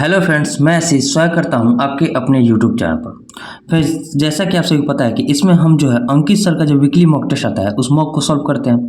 Hello friends, मैं आशीष स्वागत करता हूं आपके अपने यूट्यूब चैनल पर। फ्रेंड्स, जैसा कि आप सभी को पता है कि इसमें हम जो है अंकित सर का जो वीकली मॉक टेस्ट आता है उस मॉक को सॉल्व करते हैं।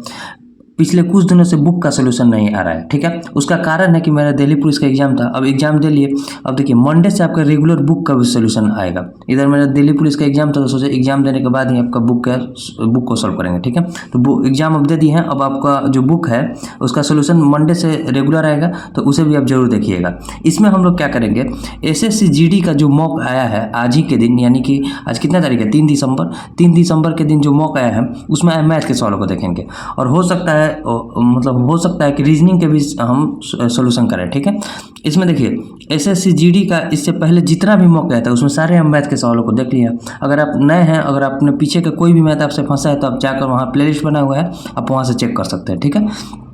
पिछले कुछ दिनों से बुक का सोल्यूशन नहीं आ रहा है, ठीक है। उसका कारण है कि मेरा दिल्ली पुलिस का एग्जाम था, अब एग्जाम दे लिए। अब देखिए, मंडे से आपका रेगुलर बुक का भी सोल्यूशन आएगा। इधर मेरा दिल्ली पुलिस का एग्जाम था तो सोचे एग्जाम देने के बाद ही आपका बुक को सॉल्व करेंगे, ठीक है। तो एग्जाम अब दे दिए हैं, अब आपका जो बुक है उसका सोल्यूशन मंडे से रेगुलर आएगा, तो उसे भी आप जरूर देखिएगा। इसमें हम लोग क्या करेंगे, एसएससी जीडी का जो मॉक आया है आज ही के दिन, यानी कि आज कितना तारीख है, 3 दिसंबर के दिन जो मॉक आया है उसमें मैथ के सवालों को देखेंगे। और हो सकता है कि रीजनिंग के भी हम सोल्यूशन करें, ठीक है। इसमें देखिए, एसएससी जीडी का इससे पहले जितना भी मौका आया था उसमें सारे हम मैथ के सवालों को देख लिए। अगर आप नए हैं, अगर आपने पीछे का कोई भी मैथ आपसे फंसा है तो आप जाकर वहाँ प्लेलिस्ट बना हुआ है, आप वहाँ से चेक कर सकते हैं, ठीक है।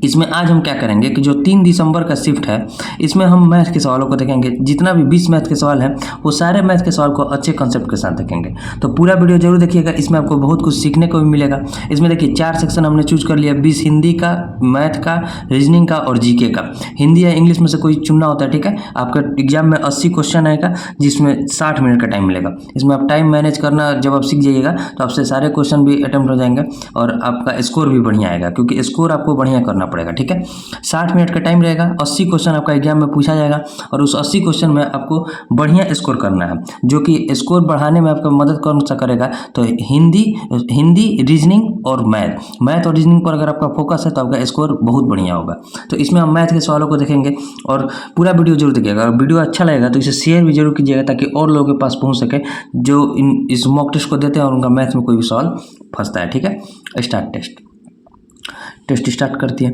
इसमें आज हम क्या करेंगे कि जो 3 दिसंबर का शिफ्ट है इसमें हम मैथ के सवालों को देखेंगे। जितना भी 20 मैथ के सवाल हैं वो सारे मैथ के सवाल को अच्छे कंसेप्ट के साथ देखेंगे। तो पूरा वीडियो जरूर देखिएगा, इसमें आपको बहुत कुछ सीखने को भी मिलेगा। इसमें देखिए 4 सेक्शन हमने चूज कर लिया, 20 हिंदी का, मैथ का, रीजनिंग का और जीके का। हिंदी या इंग्लिश में से कोई चुनना होता है, ठीक है। आपका एग्जाम में 80 क्वेश्चन आएगा जिसमें 60 मिनट का टाइम मिलेगा। इसमें आप टाइम मैनेज करना जब आप सीख जाइएगा तो आपसे सारे क्वेश्चन भी अटेम्प्ट हो जाएंगे और आपका स्कोर भी बढ़िया आएगा, क्योंकि स्कोर आपको बढ़िया करना पड़ेगा, ठीक है। 60 मिनट का टाइम रहेगा, 80 क्वेश्चन आपका एग्जाम में पूछा जाएगा और उस 80 क्वेश्चन में आपको बढ़िया स्कोर करना है, जो कि स्कोर बढ़ाने में आपका मदद कौन सा करेगा। तो हिंदी रीजनिंग और मैथ और रीजनिंग पर अगर आपका फोकस है तो आपका स्कोर बहुत बढ़िया होगा। तो इसमें हम मैथ के सवालों को देखेंगे और पूरा वीडियो जरूर देखिएगा। अगर वीडियो अच्छा लगेगा तो इसे शेयर भी जरूर कीजिएगा ताकि और लोगों के पास पहुँच सके जो इस मॉक टेस्ट को देते हैं और उनका मैथ में कोई भी सवाल फंसता है, ठीक है। टेस्ट स्टार्ट करती है।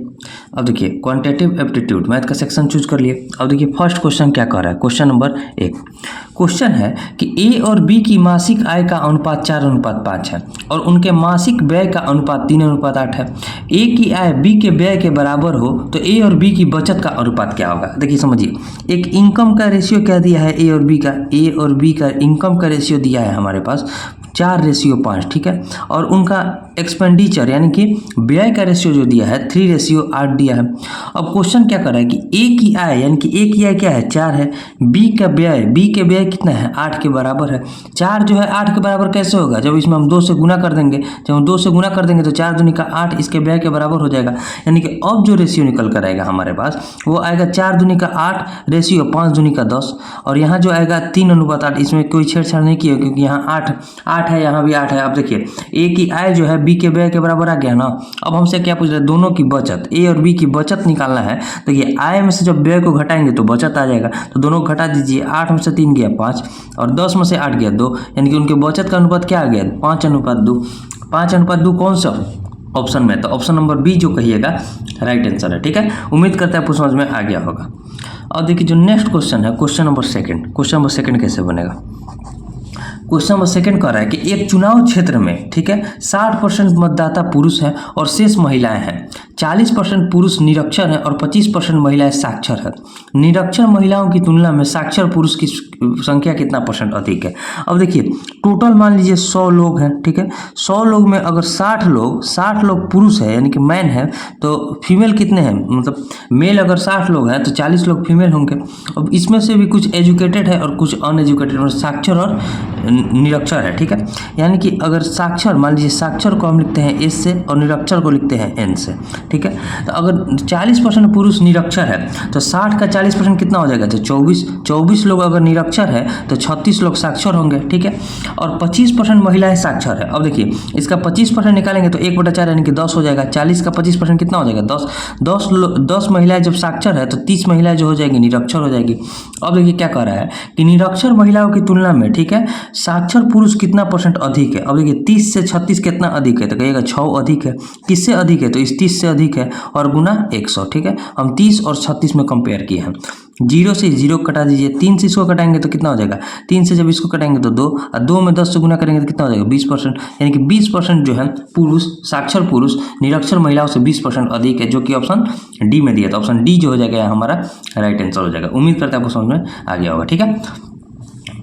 अब देखिए, क्वांटिटेटिव एप्टीट्यूड मैथ का सेक्शन चूज कर लिए। अब देखिए फर्स्ट क्वेश्चन क्या कर रहा है, क्वेश्चन नंबर 1 क्वेश्चन है कि ए और बी की मासिक आय का अनुपात 4:5 है और उनके मासिक व्यय का अनुपात 3:8 है। ए की आय बी के व्यय के बराबर हो तो ए और बी की बचत का अनुपात क्या होगा। देखिए समझिए, एक इनकम का रेशियो क्या दिया है, ए और बी का इनकम का रेशियो दिया है हमारे पास 4:5, ठीक है। और उनका एक्सपेंडिचर यानी कि व्यय का रेशियो जो दिया है 3:8 दिया है। अब क्वेश्चन क्या कर रहा है कि ए की आय यानी कि ए की आय क्या है, 4 है। बी के व्यय कितना है, 8 के बराबर है। 4 जो है 8 के बराबर कैसे होगा, जब इसमें हम 2 से गुना कर देंगे। जब हम 2 से गुना कर देंगे तो 4 दूनी का 8 इसके व्यय के बराबर हो जाएगा। यानी कि अब जो रेशियो निकल कर आएगा हमारे पास वो आएगा 4 दूनी का 8 रेशियो 5 दूनी का 10। और यहाँ जो आएगा 3:8, इसमें कोई छेड़छाड़ नहीं किया क्योंकि यहाँ 8 है, यहाँ भी 8 है। अब देखिए, ए की आय जो है बी के व्यय के बराबर आ गया ना। अब हमसे क्या पूछ रहे हैं, दोनों की बचत, ए और बी की बचत निकालना है। तो ये आय में से जब व्यय को घटाएंगे तो बचत आ जाएगा। तो दोनों को घटा दीजिए, 8 में से 3 गया 5 और 10 में से 8 गया 2, यानी कि उनके बचत का अनुपात क्या आ गया, 5:2। 5:2 कौन सा ऑप्शन में, तो ऑप्शन नंबर बी जो कहिएगा राइट आंसर है, ठीक है। उम्मीद करते हैं आपको समझ में आ गया होगा। और देखिए जो नेक्स्ट क्वेश्चन है, क्वेश्चन नंबर सेकंड कैसे बनेगा। क्वेश्चन नंबर 2 कह रहा है कि एक चुनाव क्षेत्र में, ठीक है, 60% मतदाता पुरुष हैं और शेष महिलाएं हैं। 40% पुरुष निरक्षर हैं और 25% महिलाएं साक्षर हैं। निरक्षर महिलाओं की तुलना में साक्षर पुरुष की संख्या कितना % अधिक है। अब देखिए, टोटल मान लीजिए 100 लोग हैं, ठीक है। 100 लोग में अगर 60 लोग पुरुष है यानी कि मैन है, तो फीमेल कितने हैं, मतलब मेल अगर 60 लोग हैं तो 40 लोग फीमेल होंगे। अब इसमें से भी कुछ एजुकेटेड है और कुछ अनएजुकेटेड, मतलब साक्षर और निरक्षर है, ठीक है। यानी कि अगर साक्षर, मान लीजिए साक्षर को हम लिखते हैं एस से और निरक्षर को लिखते हैं एन से, ठीक है। तो अगर 40% पुरुष निरक्षर है तो 60 का 40% कितना हो जाएगा, तो 24 लोग अगर निरक्षर है तो 36 लोग साक्षर होंगे, ठीक है। और 25% महिलाएं साक्षर है। अब देखिए, इसका 25% निकालेंगे तो 1/4 यानी कि 10 हो जाएगा। 40 का 25% कितना हो जाएगा, 10 महिलाएं जब साक्षर है तो 30 महिलाएं जो हो जाएगी निरक्षर हो जाएगी। अब देखिए क्या कह रहा है कि निरक्षर महिलाओं की तुलना में, ठीक है, साक्षर पुरुष कितना % अधिक है। अब देखिए 30 से 36 कितना अधिक है, तो कहिएगा 6 अधिक है। किससे अधिक है, तो इस 30 से अधिक है और गुना 100, ठीक है। हम 30 और 36 में कंपेयर किए हैं। 0 से 0 कटा दीजिए, 3 से इसको कटाएंगे तो कितना हो जाएगा, 3 से जब इसको कटाएंगे तो 2 और 2 में 10 से गुना करेंगे तो कितना हो जाएगा, 20%। यानी कि 20% जो है पुरुष, साक्षर पुरुष निरक्षर महिलाओं से 20% अधिक है, जो कि ऑप्शन डी में दिया था। ऑप्शन डी जो हो जाएगा हमारा राइट आंसर हो जाएगा। उम्मीद करते हैं आपको समझ में आ गया होगा, ठीक है।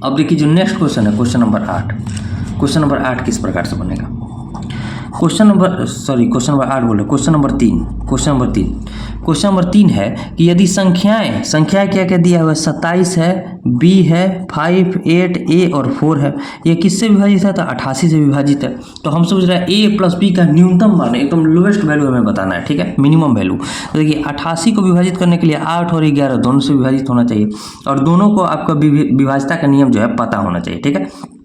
अब देखिए जो नेक्स्ट क्वेश्चन है, क्वेश्चन नंबर 8 किस प्रकार से बनेगा। क्वेश्चन नंबर 8 बोले, क्वेश्चन नंबर 3 क्वेश्चन नंबर 3 है कि यदि संख्याएं क्या क्या दिया हुआ है, 27 है, बी है, 5, 8, ए और 4 है। ये किससे विभाजित है? तो 88 से विभाजित है। तो हम समझ रहे हैं ए प्लस बी का न्यूनतम मान एकदम लोएस्ट वैल्यू हमें बताना है, ठीक है, मिनिमम वैल्यू। तो देखिए 88 को विभाजित करने के लिए 8 और 11 दोनों से विभाजित होना चाहिए और दोनों को आपका विभाज्यता का नियम जो है पता होना चाहिए, ठीक है।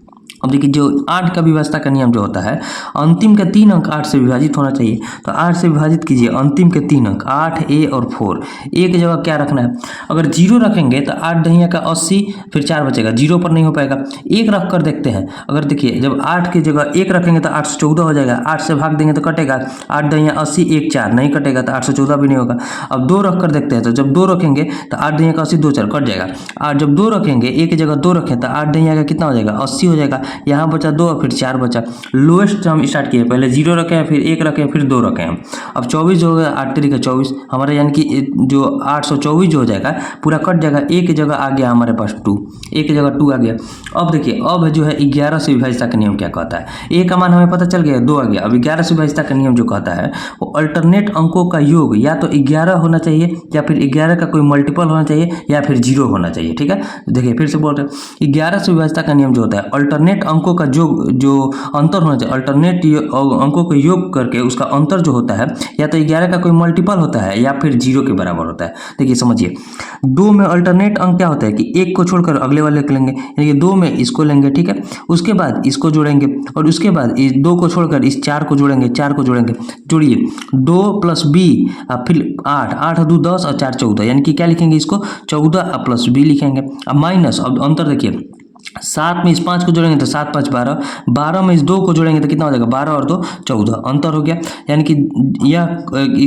अब देखिए जो 8 का विभाज्यता का नियम जो होता है, अंतिम के 3 अंक 8 से विभाजित होना चाहिए। तो 8 से विभाजित कीजिए अंतिम के 3 अंक 8, ए और 4। ए की जगह क्या रखना है? अगर 0 रखेंगे तो 8 दहिया का 80, फिर 4 बचेगा, 0 पर नहीं हो पाएगा। 1 रख कर देखते हैं। अगर देखिए जब 8 की जगह 1 रखेंगे तो 814 हो जाएगा, 8 से भाग देंगे तो कटेगा, 8 दहिया 80, 1 4 नहीं कटेगा तो 814 भी नहीं होगा। अब 2 रख कर देखते हैं, तो जब 2 रखेंगे तो 8 दहिया का 80, 2 4 कट जाएगा। और जब 2 रखेंगे, ए की जगह 2 रखें तो 8 दहिया का कितना हो जाएगा? 80 हो जाएगा। यहाँ बचा 2 फिर 4 बचा। लोएस्ट हम स्टार्ट किए, पहले 0 रखें, फिर 1 रखें, फिर 2 रखें। अब 24 जो हो गया, 8 तरीका 24 हमारा, यानी कि जो 824 जो हो जाएगा पूरा कट जाएगा। एक जगह आ गया हमारे पास 2, एक जगह 2 आ गया। अब देखिए अब जो है 11 से विभाज्यता का नियम क्या कहता है? ए का मान हमें पता चल गया, 2 आ गया। अब 11 से विभाज्यता का नियम जो कहता है वो अल्टरनेट अंकों का योग या तो 11 होना चाहिए या फिर 11 का कोई मल्टीपल होना चाहिए या फिर 0 होना चाहिए, ठीक है। देखिए फिर से बोल रहे हैं, 11 से विभाज्यता का नियम जो होता है अल्टरनेट अंकों का जो अंतर होना चाहिए, अल्टरनेट अंकों को योग करके उसका अंतर जो होता है या तो 11 का कोई मल्टीपल होता है या फिर 0 के बराबर होता है। देखिए समझिए, 2 में अल्टरनेट अंक क्या होता है कि 1 को छोड़कर अगले वाले को लेंगे, यानी कि 2 में इसको लेंगे, ठीक है, उसके बाद इसको जोड़ेंगे और उसके बाद इस 2 को छोड़कर इस 4 को जोड़ेंगे, 4 को जोड़ेंगे, जोड़िए 2 प्लस बी, फिर 8, 8 2 10 और 4 14, यानी कि क्या लिखेंगे इसको 14 प्लस बी लिखेंगे। अब माइनस, अब अंतर देखिए, 7 में इस 5 को जोड़ेंगे तो 7 5 12, 12 में इस 2 को जोड़ेंगे तो कितना हो जाएगा? 12 और 2 14, अंतर हो गया। यानी कि यह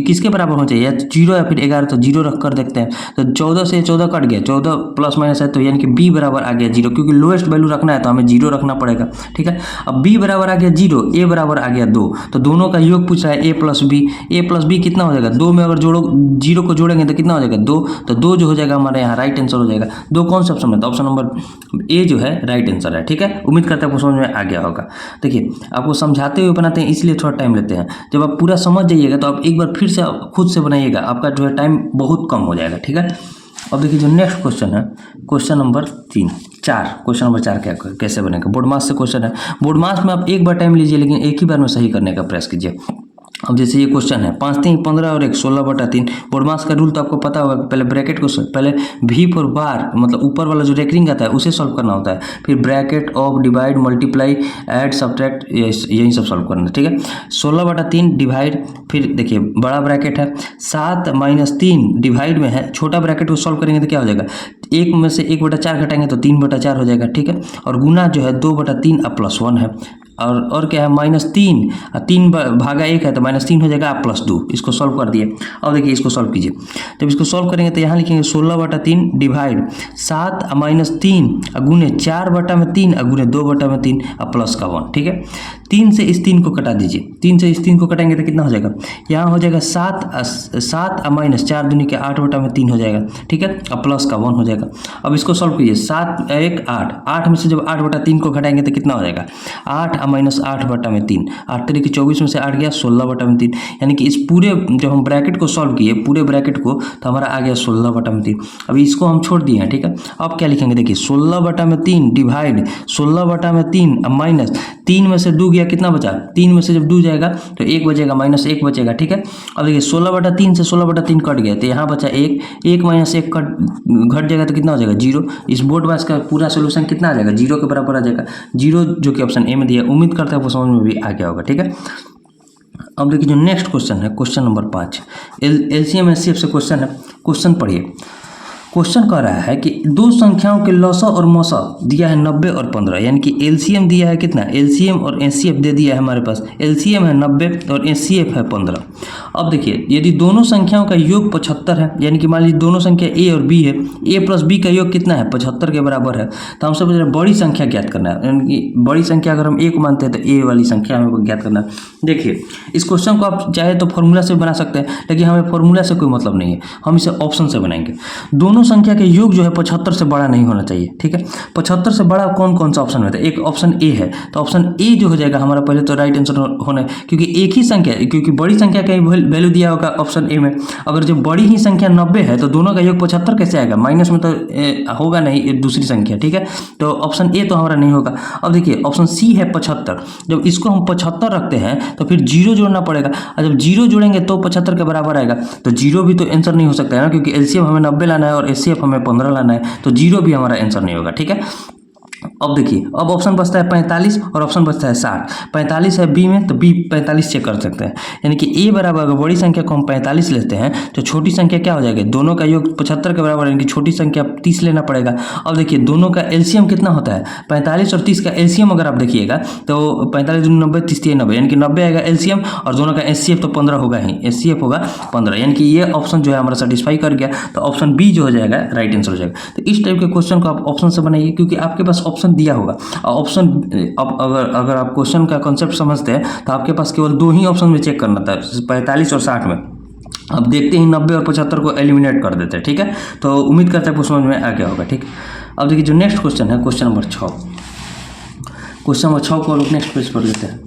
किसके बराबर होना चाहिए? या 0 या फिर 11, तो 0 रख कर देखते हैं। तो 14 से 14 कट गया, 14 प्लस माइनस है, तो यानी कि बी बराबर आ गया 0, क्योंकि लोएस्ट वैल्यू रखना है तो हमें 0 रखना पड़ेगा, ठीक है। अब बी बराबर आ गया 0, ए बराबर आ गया 2, तो दोनों का योग पूछ रहा है ए प्लस बी कितना हो जाएगा? 2 में अगर जोड़ो 0 को जोड़ेंगे तो कितना हो जाएगा? 2, तो 2 जो हो जाएगा हमारे यहाँ राइट आंसर हो जाएगा। 2 कौन सा ऑप्शन है? तो ऑप्शन नंबर ए जो है राइट आंसर है, ठीक है। उम्मीद करते हैं आपको समझ में आ गया होगा। देखिए आपको समझाते हुए बनाते हैं इसलिए थोड़ा टाइम लेते हैं, जब आप पूरा समझ जाइएगा तो आप एक बार फिर से खुद से बनाइएगा, आपका जो है टाइम बहुत कम हो जाएगा, ठीक है। अब देखिए जो नेक्स्ट क्वेश्चन है, क्वेश्चन नंबर 4, क्वेश्चन नंबर 4 क्या कैसे बनेगा? बोर्ड मास से क्वेश्चन है। बोर्ड मास में आप एक बार टाइम लीजिए, लेकिन एक ही बार में सही करने का प्रयास कीजिए। अब जैसे ये क्वेश्चन है 5 3 15 और 1 16/3। बोर्डमास का रूल तो आपको पता होगा कि पहले ब्रैकेट को पहले वी फॉर बार, मतलब ऊपर वाला जो रेकरिंग आता है उसे सॉल्व करना होता है, फिर bracket of, divide, multiply, add, subtract, यही सब सॉल्व करना है, ठीक है। 16/3 डिवाइड, फिर देखिए बड़ा ब्रैकेट है 7 - 3 डिवाइड में है, छोटा ब्रैकेट को सॉल्व करेंगे तो क्या हो जाएगा? 1 में से 1/4 घटाएंगे तो 3/4 हो जाएगा, ठीक है। और गुना जो है 2/3 अब +1 है, और क्या है -3, 3 भागा 1 है तो -3 हो जाएगा, +2। इसको सॉल्व कर दिए। अब देखिए इसको सॉल्व कीजिए। जब इसको सॉल्व करेंगे तो यहाँ लिखेंगे 16/3 डिवाइड 7 -3 गुने 4/3 गुने 2/3 प्लस का 1, ठीक है। 3 से इस 3 को कटा दीजिए, 3 से इस 3 को कटाएंगे तो कितना हो जाएगा? यहाँ हो जाएगा 7 - 4 दूनी के 8/3 हो जाएगा, ठीक है, अब प्लस का 1 हो जाएगा। अब इसको सॉल्व कीजिए, 7 1 8, 8 में से जब 8/3 को घटाएंगे तो कितना हो जाएगा? 8 - 8/3, 8 तरीके 24 में से 8 गया 16/3, यानी कि इस पूरे जब हम ब्रैकेट को सॉल्व किए पूरे ब्रैकेट को तो हमारा आ गया 16/3। अब इसको हम छोड़ दिए हैं, ठीक है। अब क्या लिखेंगे? देखिए 16/3 डिवाइड 16/3 माइनस 3 में से 2 गया, कितना बचा? 3 में से जब 2 जाएगा तो 1 बचेगा, -1 बचेगा, ठीक है। अब देखिए 16/3 से 16/3 कट गया तो यहाँ बचा 1, 1 - 1 घट जाएगा तो कितना हो जाएगा? 0। इस बोर्ड वाइज का पूरा सोल्यूशन कितना आ जाएगा? 0 के बराबर आ जाएगा, 0 जो कि ऑप्शन ए में दिया। उम्मीद करते हैं आपको समझ में भी आ गया होगा, ठीक है। अब देखिए जो नेक्स्ट क्वेश्चन है, क्वेश्चन नंबर 5, LCM SCF से क्वेश्चन है। क्वेश्चन पढ़िए। क्वेश्चन कह रहा है कि दो संख्याओं के लसा और मसा दिया है 90 और 15, यानी कि LCM दिया है कितना? LCM और SCF दे दिया है हमारे पास। LCM है 90 और SCF है 15। अब देखिए यदि दोनों संख्याओं का योग 75 है, यानी कि मान लीजिए दोनों संख्या A और B है, A प्लस B का योग कितना है? 75 के बराबर है। तो हम सब बड़ी संख्या ज्ञात करना है, यानी कि बड़ी संख्या अगर हम A को मानते हैं तो A वाली संख्या हमें ज्ञात करना है। देखिए इस क्वेश्चन को आप चाहे तो फॉर्मूला से बना सकते हैं, लेकिन हमें फॉर्मूला से कोई मतलब नहीं है, हम इसे ऑप्शन से बनाएंगे। दोनों संख्या के योग जो है 75 से बड़ा नहीं होना चाहिए। ठीक है, 75 से बड़ा कौन कौन सा ऑप्शन होता है? एक ऑप्शन ए है, तो ऑप्शन ए जो हो जाएगा हमारा पहले तो राइट आंसर होना है, क्योंकि एक ही संख्या, क्योंकि बड़ी संख्या का ही वैल्यू दिया होगा ऑप्शन ए में। अगर जो बड़ी ही संख्या 90 है तो दोनों का योग 75 कैसे आएगा? माइनस में तो होगा नहीं दूसरी संख्या। ठीक है, तो ऑप्शन ए तो हमारा नहीं होगा। अब देखिए ऑप्शन सी है 75। जब इसको हम 75 रखते हैं तो फिर जीरो जोड़ना पड़ेगा, और जब जीरो जोड़ेंगे तो 75 के बराबर आएगा, तो जीरो भी तो आंसर नहीं हो सकता है ना, क्योंकि एलसीएम हमें 90 लाना है और एचसीएफ हमें 15 लाना है, तो जीरो भी हमारा आंसर नहीं होगा। ठीक है, अब देखिए अब ऑप्शन बचता है 45 और ऑप्शन बचता है 60। 45 है बी में, तो बी 45 चेक कर सकते हैं, यानी कि ए बराबर अगर बड़ी संख्या को हम 45 लेते हैं तो छोटी संख्या क्या हो जाएगी? दोनों का योग 75 के बराबर, यानी कि छोटी संख्या 30 लेना पड़ेगा। अब देखिए दोनों का एलसीएम कितना होता है? 45 और 30 का एलसीएम अगर आप देखिएगा तो 45 दूनी 90, 30 तीन 90, यानी कि 90 आएगा एलसीएम, और दोनों का एचसीएफ तो 15 होगा ही, एचसीएफ होगा 15, यानी कि ये ऑप्शन जो है हमारा सेटिस्फाई कर गया, तो ऑप्शन बी जो हो जाएगा राइट आंसर हो जाएगा। तो इस टाइप के क्वेश्चन को आप ऑप्शन से बनाइए, क्योंकि आपके पास ऑप्शन दिया होगा। ऑप्शन अब अगर आप क्वेश्चन का कॉन्सेप्ट समझते हैं तो आपके पास केवल दो ही ऑप्शन में चेक करना था, 45 और 60 में। अब देखते ही 90 और 75 को एलिमिनेट कर देते हैं। ठीक है, तो उम्मीद करते हैं समझ में आ गया होगा। ठीक, अब देखिए जो नेक्स्ट क्वेश्चन है क्वेश्चन नंबर 6। क्वेश्चन नंबर 6 को लोग नेक्स्ट पेज पर लेते हैं।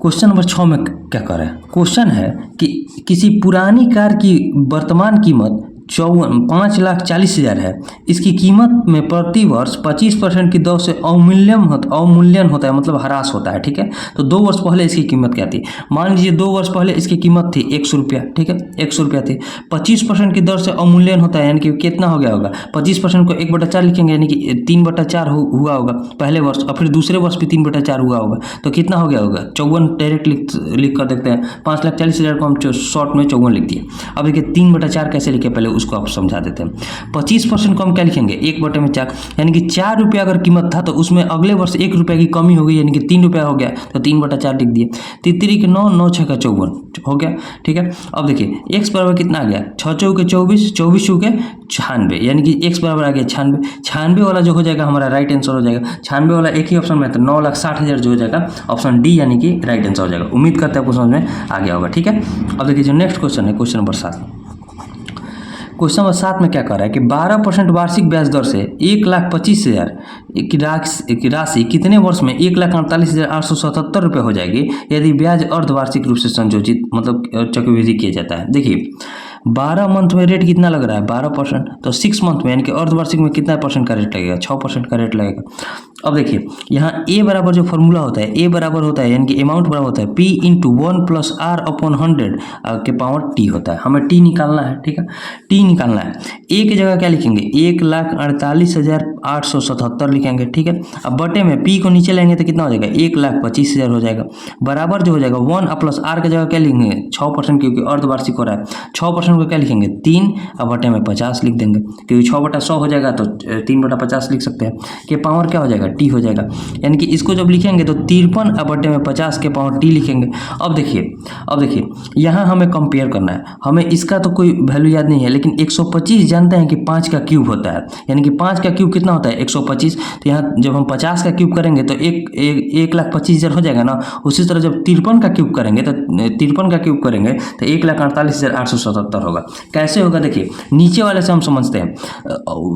क्वेश्चन नंबर 6 में क्या कर रहा है? क्वेश्चन है कि किसी पुरानी कार की वर्तमान कीमत 5,40,000 है। इसकी कीमत में प्रति वर्ष 25% की दर से अवमूल्यन होता है, मतलब ह्रास होता है। ठीक है, तो 2 वर्ष पहले इसकी कीमत क्या थी? मान लीजिए 2 वर्ष पहले इसकी कीमत थी 100 रुपया। ठीक है, 100 रुपया थी, 25% की दर से अवमूल्यन होता है, यानी कि कितना हो गया होगा? 25% को 1/4 लिखेंगे, यानी कि 3/4 हुआ होगा पहले वर्ष, और फिर दूसरे वर्ष भी 3/4 हुआ होगा, तो कितना हो गया होगा? 54 डायरेक्ट लिख कर देखते हैं। 5,40,000 को हम शॉर्ट में 54 लिख दिए। अब देखिए 3/4 कैसे लिखे, पहले उसको आप समझा देते हैं। 25% को हम क्या लिखेंगे? 1/4, यानी कि 4 रुपया अगर कीमत था तो उसमें अगले वर्ष 1 रुपया की कमी हो गई, यानी कि 3 रुपया हो गया, तो 3/4 लिख दिए। 3 के 9, 9 6 का 54 हो गया। ठीक है, अब देखिए x बराबर कितना आ गया? 6 चौके 24, 24 चौके 96, यानी कि x बराबर आ गया 96। 96 वाला जो हो जाएगा हमारा राइट आंसर हो जाएगा। 96 वाला एक ही ऑप्शन में है, तो 9,60,000 जो हो जाएगा ऑप्शन डी, यानी कि राइट आंसर हो जाएगा। उम्मीद करते हैं आपको समझ में आ गया होगा। ठीक है, अब देखिए जो नेक्स्ट क्वेश्चन है क्वेश्चन नंबर 7। क्वेश्चन नंबर 7 में क्या कर रहा है कि 12% वार्षिक ब्याज दर से 1,25,000 की राशि कितने वर्ष में 1,48,877 रुपये हो जाएगी यदि ब्याज अर्धवार्षिक रूप से संयोजित, मतलब चक्रवृद्धि किया जाता है। देखिए 12 मंथ में रेट कितना लग रहा है? 12%, तो 6 मंथ में यानी कि अर्धवार्षिक में कितना परसेंट का रेट लगेगा? 6% का रेट लगेगा। अब देखिए यहाँ ए बराबर जो फॉर्मूला होता है, ए बराबर होता है, यानी कि अमाउंट बराबर होता है P × 1 + R/100 के पावर टी होता है। हमें टी निकालना है। ठीक है, टी निकालना है। ए की जगह क्या लिखेंगे? 1,48,877 लिखेंगे। ठीक है, अब बटे में पी को नीचे लेंगे तो कितना हो जाएगा? 1,25,000 हो जाएगा। बराबर जो हो जाएगा 1 + R की जगह क्या लिखेंगे? 6%, क्योंकि अर्धवार्षिक हो रहा है। 6% को क्या लिखेंगे? 3, अब बटे में 50 लिख देंगे, क्योंकि 6/100 हो जाएगा तो 3/50 लिख सकते हैं। के पावर क्या हो जाएगा? टी हो जाएगा, यानी कि इसको जब लिखेंगे तो 53 अब बटे में 50 के पावर टी लिखेंगे। अब देखिए यहाँ हमें कंपेयर करना है। हमें इसका तो कोई वैल्यू याद नहीं है, लेकिन 125 जानते हैं कि 5 का क्यूब होता है, यानी कि 5 का क्यूब कितना होता है? 125। तो यहाँ जब हम 50 का क्यूब करेंगे तो 1,25,000 हो जाएगा ना। उसी तरह जब 53 का क्यूब करेंगे तो 1,48,877 होगा। कैसे होगा? देखिए नीचे वाले से हम समझते हैं,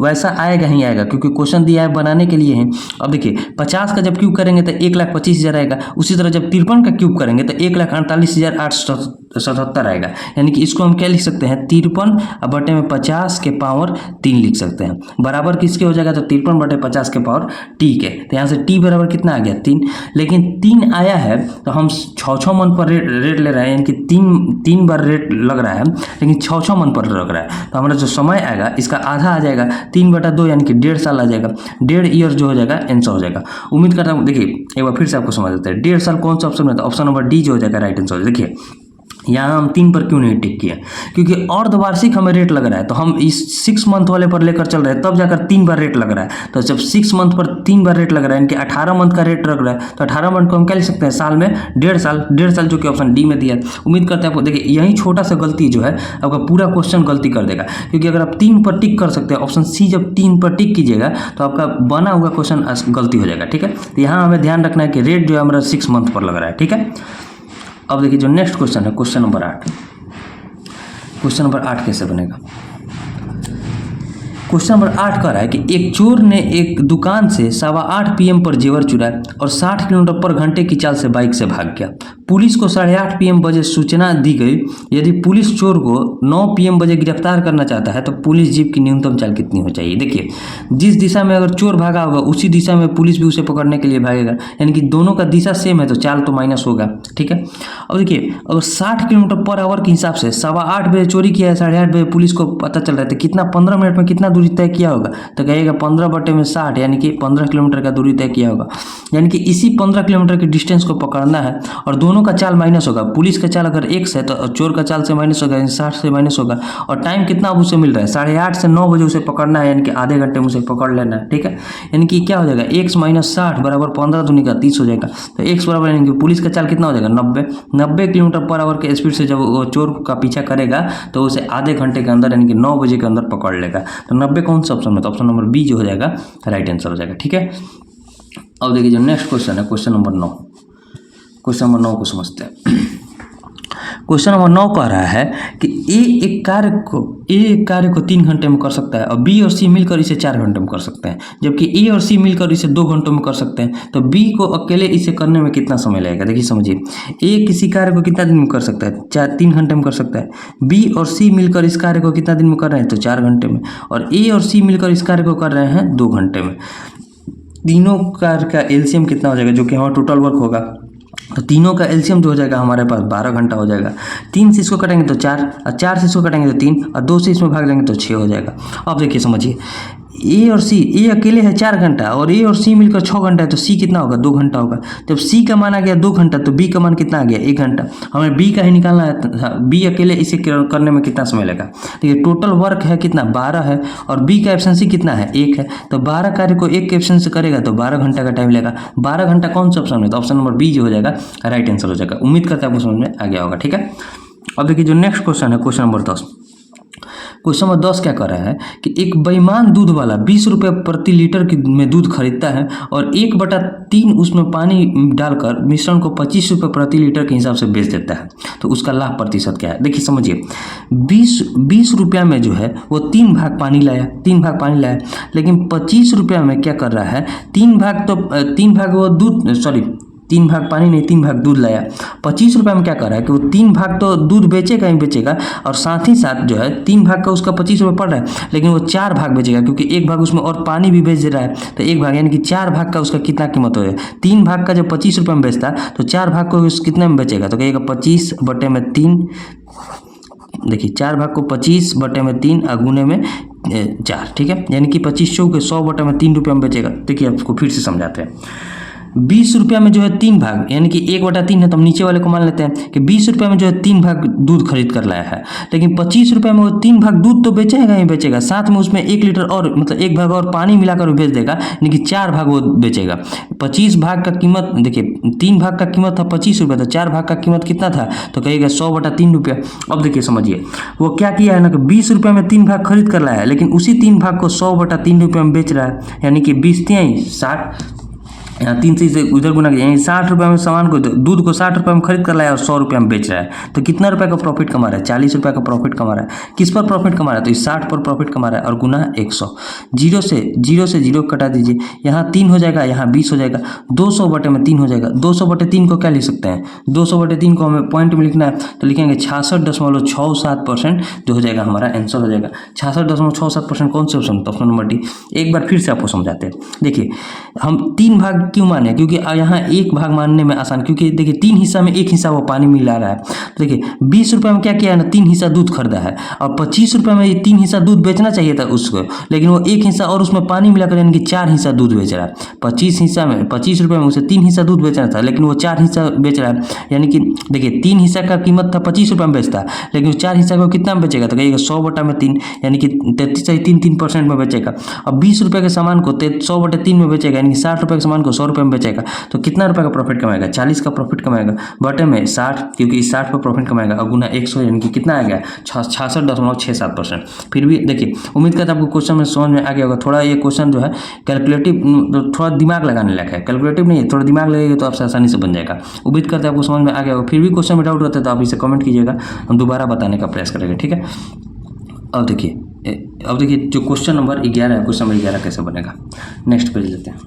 वैसा आएगा ही आएगा, क्योंकि क्वेश्चन दिया है बनाने के लिए है। अब देखिए 50 का जब क्यूब करेंगे तो 1,25,000 आएगा। उसी तरह जब 53 का क्यूब करेंगे तो 1,48,877 आएगा, यानी कि इसको हम क्या लिख सकते हैं? 53 अब बटे में 50 के पावर 3 लिख सकते हैं। बराबर किसके हो जाएगा? तो 53 बटे 50 के पावर टी के। तो यहाँ से टी बराबर कितना आ गया? 3। लेकिन 3 आया है तो हम 6 मंथ पर रेट ले रहे हैं, यानी कि 3 बार रेट लग रहा है, लेकिन 6 मंथ पर लग रहा है। तो हमारा जो समय आएगा इसका आधा आ जाएगा, 3/2, यानी कि 1.5 साल आ जाएगा। 1.5 ईयर जो हो जाएगा आंसर हो जाएगा। उम्मीद करता हूँ। देखिए एक बार फिर से आपको समझ देते हैं। 1.5 साल कौन सा ऑप्शन में था? ऑप्शन नंबर डी जो हो जाएगा राइट आंसर। देखिए यहाँ हम 3 पर क्यों नहीं टिक किया? क्योंकि अर्धवार्षिक हमें रेट लग रहा है, तो हम इस 6 मंथ वाले पर लेकर चल रहे हैं, तब जाकर 3 बार रेट लग रहा है। तो जब 6 मंथ पर 3 बार रेट लग रहा है, यानी कि 18 मंथ का रेट लग रहा है, तो 18 मंथ को हम क्या लिख सकते हैं? साल में 1.5 साल, जो कि ऑप्शन डी में दिया है। उम्मीद करते हैं आपको। देखिए यही छोटा सा गलती जो है आपका पूरा क्वेश्चन गलती कर देगा, क्योंकि अगर आप 3 पर टिक कर सकते हैं, ऑप्शन सी जब 3 पर टिक कीजिएगा तो आपका बना हुआ क्वेश्चन गलती हो जाएगा। ठीक है, तो यहाँ हमें ध्यान रखना है कि रेट जो है हमारा 6 मंथ पर लग रहा है। ठीक है, अब देखिए जो नेक्स्ट क्वेश्चन है क्वेश्चन नंबर 8। क्वेश्चन नंबर 8 कैसे बनेगा? क्वेश्चन नंबर 8 कह रहा है कि एक चोर ने एक दुकान से 8:15 PM पर जेवर चुराया और 60 किलोमीटर पर घंटे की चाल से बाइक से भाग गया। पुलिस को 8:30 PM बजे सूचना दी गई। यदि पुलिस चोर को 9 PM बजे गिरफ्तार करना चाहता है तो पुलिस जीप की न्यूनतम चाल कितनी हो चाहिए। देखिए, जिस दिशा में अगर चोर भागा होगा उसी दिशा में पुलिस भी उसे पकड़ने के लिए भागेगा, यानी कि दोनों का दिशा सेम है तो चाल तो माइनस होगा। ठीक है, अब देखिए, अगर 60 किलोमीटर पर आवर के हिसाब से 8:15 बजे चोरी किया है, 8:30 बजे पुलिस को पता चल रहा है, तो कितना 15 मिनट में कितना दूरी तय किया होगा, तो कहेगा 15/60 यानी कि 15 किलोमीटर का दूरी तय किया होगा। यानी कि इसी 15 किलोमीटर के डिस्टेंस को पकड़ना है और दोनों का चाल माइनस होगा। पुलिस का चाल अगर x है तो चोर का चाल से माइनस होगा, 60 से माइनस होगा। और टाइम कितना अब उसे मिल रहा है, 8:30 से 9 बजे उसे पकड़ना है, यानी कि आधे घंटे में उसे पकड़ लेना है। ठीक है, यानी कि क्या हो जाएगा, x - 60 बराबर 15 दूनी का 30 हो जाएगा। तो x बराबर यानी कि पुलिस का चाल कितना हो जाएगा, 90 किलोमीटर पर आवर के स्पीड से जब वो चोर का पीछा करेगा तो उसे आधे घंटे के अंदर यानी कि 9 बजे के अंदर पकड़ लेगा। तो 90 कौन सा ऑप्शन में, तो ऑप्शन नंबर बी जो हो जाएगा राइट आंसर हो जाएगा। ठीक है, अब देखिए जो नेक्स्ट क्वेश्चन है, क्वेश्चन नंबर 9। क्वेश्चन नंबर 9 को समझते हैं। क्वेश्चन नंबर 9 कह रहा है कि ए एक कार्य को 3 घंटे में कर सकता है और बी और सी मिलकर इसे 4 घंटे में कर सकते हैं, जबकि ए और सी मिलकर इसे 2 घंटों में कर सकते हैं। तो बी को अकेले इसे करने में कितना समय लगेगा। देखिए समझिए, ए किसी कार्य को कितना दिन में कर सकता है, 3 घंटे में कर सकता है। बी और सी मिलकर इस कार्य को कितना दिन में कर रहे हैं, तो 4 घंटे में। और ए और सी मिलकर इस कार्य को कर रहे हैं 2 घंटे में। तीनों कार्य का एलसीएम कितना हो जाएगा, जो कि हमारा टोटल वर्क होगा। तो तीनों का एलसीएम जो हो जाएगा हमारे पास 12 घंटा हो जाएगा। 3 से इसको कटेंगे तो 4, और 4 से इसको कटेंगे तो 3, और 2 से इसमें भाग देंगे तो 6 हो जाएगा। अब देखिए समझिए, ए और सी, ए अकेले है 4 घंटा और ए और सी मिलकर 6 घंटा है, तो सी कितना होगा, 2 घंटा होगा। जब सी का मान आ गया 2 घंटा तो बी का मान कितना आ गया, 1 घंटा। हमें बी का ही निकालना है, बी अकेले इसे करने में कितना समय लगा। देखिए टोटल वर्क है कितना, 12 है, और बी का एफिशिएंसी कितना है, 1 है। तो 12 कार्य को 1 के एफिशिएंसी करेगा तो 12 घंटा का टाइम लेगा। 12 घंटा कौन सा ऑप्शन है, तो ऑप्शन नंबर बी जो हो जाएगा राइट आंसर हो जाएगा। उम्मीद करते हैं आपको समझ में आ गया होगा। ठीक है, अब देखिए जो नेक्स्ट क्वेश्चन है, क्वेश्चन नंबर 10। क्वेश्चन नंबर 10 क्या कर रहा है कि एक बेईमान दूध वाला 20 रुपये प्रति लीटर में दूध खरीदता है और 1/3 उसमें पानी डालकर मिश्रण को 25 रुपये प्रति लीटर के हिसाब से बेच देता है। तो उसका लाभ प्रतिशत क्या है। देखिए समझिए, 20 रुपया में जो है वो 3 भाग पानी लाया, लेकिन 25 रुपया में क्या कर रहा है, 3 भाग वो दूध, 3 भाग पानी नहीं, 3 भाग दूध लाया। 25 रुपये में क्या कर रहा है कि वो 3 भाग तो दूध बेचेगा ही बेचेगा, और साथ ही साथ जो है 3 भाग का उसका 25 रुपये पड़ रहा है, लेकिन वो 4 भाग बेचेगा, क्योंकि 1 भाग उसमें और पानी भी बेच रहा है। तो 1 भाग यानी कि 4 भाग का उसका कितना कीमत होगा। 3 भाग का जब 25 रुपये में बेचता तो 4 भाग को उस कितने में बेचेगा, तो कहिएगा 25/3। देखिए 4 भाग को 25/3 गुने में 4। ठीक है, यानी कि 25 चौके 100/3 रुपये में बेचेगा। देखिए आपको फिर से समझाते हैं। 20 रुपया में जो है 3 भाग, यानी कि 1/3 है, तो हम नीचे वाले को मान लेते हैं कि 20 रुपये में जो है 3 भाग दूध खरीद कर लाया है, लेकिन 25 रुपये में वो 3 भाग दूध तो बेचेगा ही बेचेगा, साथ में उसमें 1 लीटर और मतलब 1 भाग और पानी मिलाकर बेच देगा, यानी कि 4 भाग वो बेचेगा। 25 भाग का कीमत, देखिए 3 भाग का कीमत था 25 रुपये, तो 4 भाग का कीमत कितना था, तो कहिएगा 100/3 रुपया। अब देखिए समझिए, वो क्या किया है ना कि 20 रुपये में 3 भाग खरीद कर लाया है, लेकिन उसी 3 भाग को 100/3 रुपये में बेच रहा है, यानी कि 20 × 60, यहाँ 3 से उधर गुना किया, यानी 60 रुपये में सामान को, दूध को 60 रुपये में खरीद कर लाया और 100 रुपये में बेच रहा है। तो कितना रुपये का प्रॉफिट कमा रहा है, 40 रुपये का प्रॉफिट कमा रहा है। किस पर प्रॉफिट कमा रहा है, तो इस 60 पर प्रॉफिट कमा रहा है, और गुना 100। 0 से 0 कटा दीजिए, यहाँ 3 हो जाएगा, यहाँ 20 हो जाएगा, 200/3 हो जाएगा। 200/3 को क्या लिख सकते हैं, 200/3 को हमें पॉइंट में लिखना है, तो लिखेंगे 66.67% जो हो जाएगा हमारा आंसर हो जाएगा। 66.67% कौन से ऑप्शन, तो ऑप्शन नंबर डी। एक बार फिर से आपको समझाते हैं। देखिए हम 3 भाग क्यों माने, क्योंकि यहाँ 1 भाग मानने में आसान, क्योंकि देखिए 3 हिस्सा में 1 हिस्सा वो पानी मिला रहा है। तो देखिए 20 रुपये में क्या किया है ना, 3 हिस्सा दूध खरीदा है, और 25 रुपये में 3 हिस्सा दूध बेचना चाहिए था उसको, लेकिन वो 1 हिस्सा और उसमें पानी मिलाकर यानी कि 4 हिस्सा दूध बेच रहा है। 25 रुपये में उसे 3 हिस्सा दूध बेचना था, लेकिन वो 4 हिस्सा बेच रहा है, यानी कि देखिए 3 हिस्सा का कीमत था 25 रुपये में बेचता है, लेकिन 4 हिस्सा को कितना में बेचेगा, तो कहिएगा 100/3, यानी कि 33.3% में बेचेगा। अब 20 रुपये के सामान को 100/3 में बेचेगा, यानी कि 60 रुपये के सामान को 100 रुपये में बेचेगा, तो कितना रुपए का प्रॉफिट कमाएगा, 40 का प्रॉफिट कमाएगा, बटे में 60, क्योंकि 60 पर प्रॉफिट कमाएगा, और गुना 100, यानी कि कितना आ गया 66.67%। फिर भी देखिए, उम्मीद करता है आपको क्वेश्चन में समझ में आ गया होगा। थोड़ा ये क्वेश्चन जो है कैलकुलेटिव, थोड़ा दिमाग लगाने लायक है, कैलकुलेटिव नहीं है, थोड़ा दिमाग लगेगा तो आपसे आसानी से बन जाएगा। उम्मीद करते हैं आपको समझ में आ गया होगा। फिर भी क्वेश्चन में डाउट रहता है तो आप इसे कमेंट कीजिएगा, हम दोबारा बताने का प्रयास करेंगे। ठीक है, अब देखिए अब देखिए जो क्वेश्चन नंबर 11 है, क्वेश्चन नंबर 11 कैसे बनेगा, नेक्स्ट पेज लेते हैं।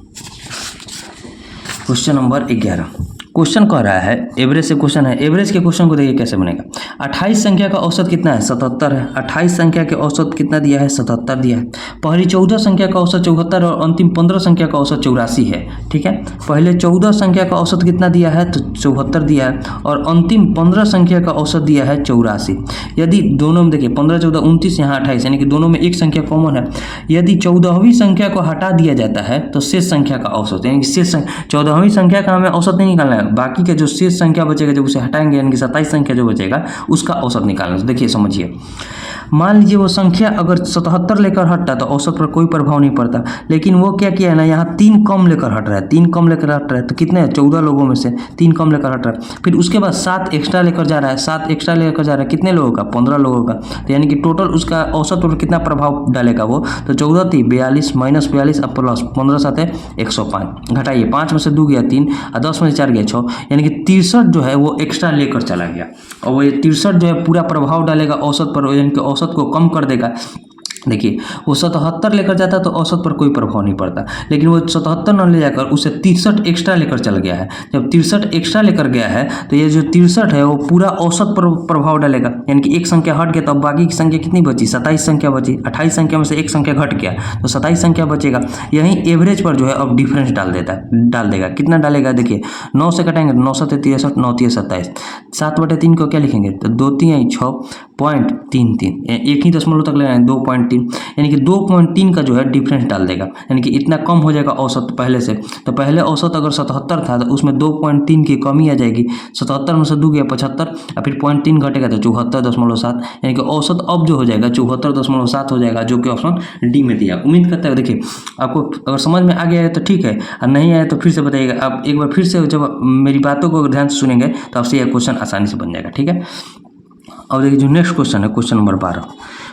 क्वेश्चन नंबर 11 क्वेश्चन कह रहा है, एवरेज से क्वेश्चन है। एवरेज के क्वेश्चन को देखिए कैसे बनेगा। 28 संख्या का औसत कितना है, 77 है। 28 संख्या के औसत कितना दिया है, 77 दिया है। पहली 14 संख्या का औसत 74 और अंतिम 15 संख्या का औसत 84 है। ठीक है, पहले 14 संख्या का औसत कितना दिया है, तो 74 दिया है, और अंतिम 15 संख्या का औसत दिया है 84। यदि दोनों में देखिए 15 14 29, यहाँ 28, यानी कि दोनों में एक संख्या कॉमन है। यदि 14वीं संख्या को हटा दिया जाता है तो शेष संख्या का औसत, यानी कि शेष 14वीं संख्या का हमें औसत नहीं निकालना है, बाकी के जो शेष संख्या बचेगा जब उसे हटाएंगे, यानी कि 27 संख्या जो बचेगा उसका औसत निकालना। तो देखिए समझिए, मान लीजिए वो संख्या अगर 77 लेकर हटता तो औसत पर कोई प्रभाव नहीं पड़ता, लेकिन वो क्या किया है ना, यहाँ 3 कम लेकर हट रहा है, 3 कम लेकर हट रहा है, तो कितने 14 लोगों में से 3 कम लेकर हट रहा है। फिर उसके बाद 7 एक्स्ट्रा लेकर जा रहा है, 7 एक्स्ट्रा लेकर जा रहा है, कितने लोगों का, 15 लोगों का। तो यानी कि टोटल उसका औसत पर कितना प्रभाव डालेगा वो, तो 14 थी 42 माइनस 42 अब प्लस 15 7 है 105, घटाइए 5 में से 2 गया 3 और 10 में से 4 गया 6, यानी कि 63 जो है वो एक्स्ट्रा लेकर चला गया, और वो 63 जो है पूरा प्रभाव डालेगा औसत पर, यानी कि औसत को कम कर देगा। देखिए वो 77 लेकर जाता तो औसत पर कोई प्रभाव नहीं पड़ता, लेकिन वो 77 न ले जाकर उसे 63 एक्स्ट्रा लेकर चल गया है। जब 63 एक्स्ट्रा लेकर गया है तो ये जो 63 है वो पूरा औसत पर प्रभाव डालेगा, यानी कि एक संख्या हट गया तो अब बाकी की संख्या कितनी बची, 27 संख्या बची। 28 संख्या में से एक संख्या घट गया तो 27 संख्या बचेगा। यही एवरेज पर जो है अब डिफरेंस डाल देगा। कितना डालेगा, देखिए 9 से कटाएंगे 9 7 63, 9 3 27, 7/3 को क्या लिखेंगे, तो 2 3 6.33, एक ही दशमलव तक ले आए 2.3, यानी कि 2.3 का जो है डिफरेंस डाल देगा, यानी कि इतना कम हो जाएगा औसत पहले से। तो पहले औसत अगर 77 था तो उसमें 2.3 की कमी आ जाएगी, 77 में से 2 गया 75 और फिर 0.3 घटेगा तो 74.7, यानी कि औसत अब जो हो जाएगा 74.7 हो जाएगा, जो कि ऑप्शन डी में दिया। उम्मीद करता है देखिए आपको अगर समझ में आ गया है तो ठीक है, और नहीं आया तो फिर से बताइएगा। आप एक बार फिर से जब मेरी बातों को ध्यान से सुनेंगे तो आपसे यह क्वेश्चन आसानी से बन जाएगा। ठीक है, अब देखिए जो नेक्स्ट क्वेश्चन है, क्वेश्चन नंबर 12।